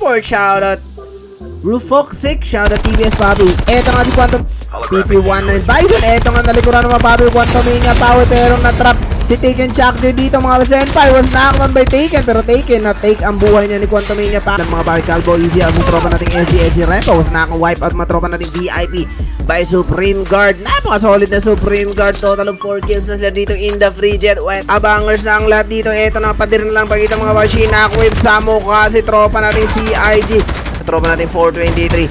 Import, shoutout. Rufoxic, shoutout TBS Papi. Eto nga si Quantum PP19 Bison. Eto nga nalikuran ng mga Papi. Quantum Mania Power pero na-trap si Taken Chakjo dito mga Senpai. Was knocked on by Taken pero Taken na-take ang buhay niya ni Quantum Mania Power. Mga Papi Calvo easy ang tropa nating SGSC Repo. Was naka-wipe out mga tropa nating VIP by Supreme Guard. Napaka-solid na Supreme Guard. Total of 4 kills na sila dito in the free jet. Abangers na ang lahat dito. Eto na padir na lang pagkita mga Papi. Shinakwave sa mukha si tropa nating CIG. Tropa natin 423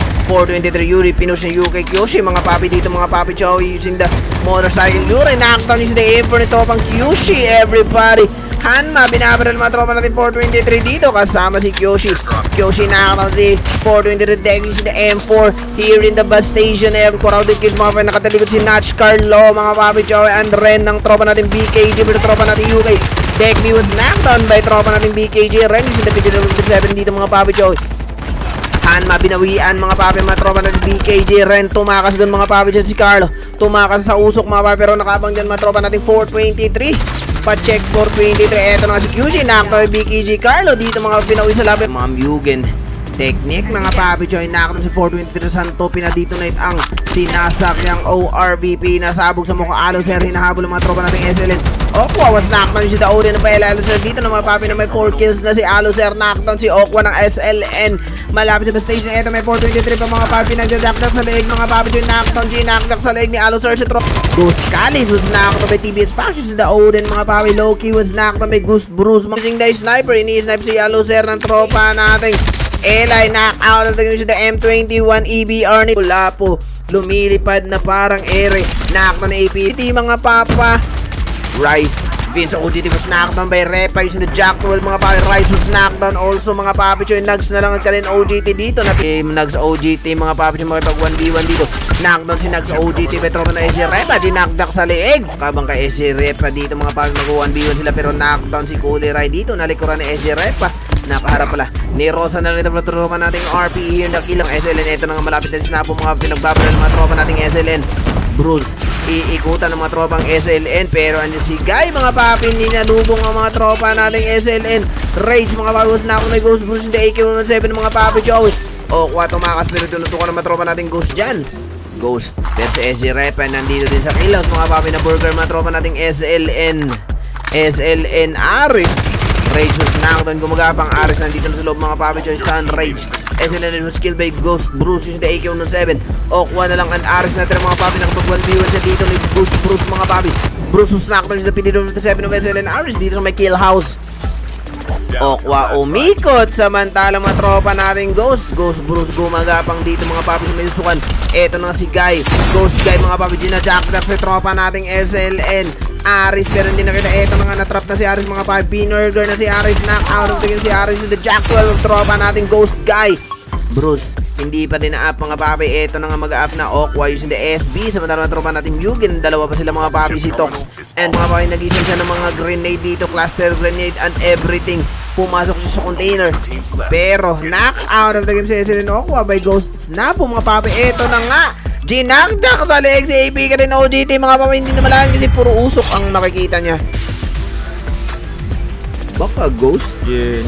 Yuri pinush ng UK Kyoshi mga papi dito mga papi chow using the motorcycle Yuri knockdown using the aim for ni tropang Kyoshi everybody Hanma binabaral mga tropa natin 423 dito kasama si Kyoshi knockdown si 423 deck using the M4 here in the bus station crowded kids mga papi nakatalikod si Natch Carlo mga papi chow and Ren ng tropa natin BKG pero tropa natin UK deck B was knockdown by tropa natin BKG Ren using the PG-7 dito mga papi chow Hanma binawian mga papi mga tropa natin BKJ Ren tumakas doon mga papi dyan si Carlo tumakas sa usok mga papi pero nakabang dyan mga tropa natin 423 pa-check 423 eto na si QC nakto BKJ Carlo dito mga binawi sa labi mga Mugen technique mga papi join nakto si 423 Santo pinaditonate ang sinasak niyang ORVP nasabog sa mukha Alo Sir hinahabol ng mga tropa natin SLN Okwa was knockdown si Dauri ng Alo Sir dito na mga papi na may 4 kills na si Alo Sir knockdown si Okwa ng SLN malapit sa station eto may 423 pa mga papi nagdadakdak sa leeg mga papi join knockdown ginakdak sa leeg ni Alo Sir si Ghost Callis was knockdown by TBS Factions si Dauri mga papi Loki was knockdown by Ghost Bruce using the sniper ini-snipe si Alo Sir ng tropa nating Eli knock out of the M21 EBR ni Lapo lumilipad na parang ere knockdown na APT mga papa Rice Vince OGT was knockdown by Repa using the Jackwell mga papi Rice was knockdown also mga papi choy Nugs na lang at kalin OGT dito na Nugs OGT mga papi choy makipag 1v1 dito knockdown si Nugs OGT Petropa na SG Repa ginakdak sa leeg kabang kay SG Repa dito mga papi mag 1v1 sila pero knockdown si Coolie Rai dito nalikuran ni SG Repa nakaharap pala ni Rosa na lang ito tropa nating RP here nakilang SLN ito na nga malapit na sinapo mga pinagbabaral ng mga tropa nating SLN Bruce iikutan ng mga tropang SLN pero andyan si Guy mga papi hindi nalubong ang mga tropa nating SLN Rage mga papi was na ako na Ghost Bruce hindi AK-117 mga papi Joey Okwa tumakas pero tinutukan ng mga tropa nating Ghost dyan Ghost pero si SG Repa nandito din sa kilos mga papi na burger mga tropa nating SLN Aris Rage was knockdown gumagapang Aris nandito na sa loob mga papi Joy Sun Rage SLN was killed by Ghost Bruce using the AK-117 Okwa na lang and Aris natin mga papi nakapag 1v1 siya dito ni Ghost Bruce mga papi Bruce was knockdown using the PD-57 of SLN Aris dito sa may kill house Okwa umikot samantalang mga tropa natin Ghost Bruce gumagapang dito mga papi sa may susukan eto na si Guy Ghost Guy mga papi gina-jackdack sa tropa nating SLN Aris pero hindi nakita eto na nga natrap na si Aris mga papi Binerger na si Aris knock out of si Aris with the Jackwell of tropa nating Ghost Guy Bruce hindi pa din na-up mga papi eto na nga mag-up na Okwa using the SB samantalang tropa nating Mugen dalawa pa sila mga papi si Tox and mga papi nag-isang siya ng mga grenade dito cluster grenade and everything pumasok siya sa container pero knock out of the game si SLN Okwa by Ghost Snap mga papi eto na nga ginakdak sa leeg si AP ka din OGT mga papi hindi na malahan kasi puro usok ang nakikita niya baka Ghost din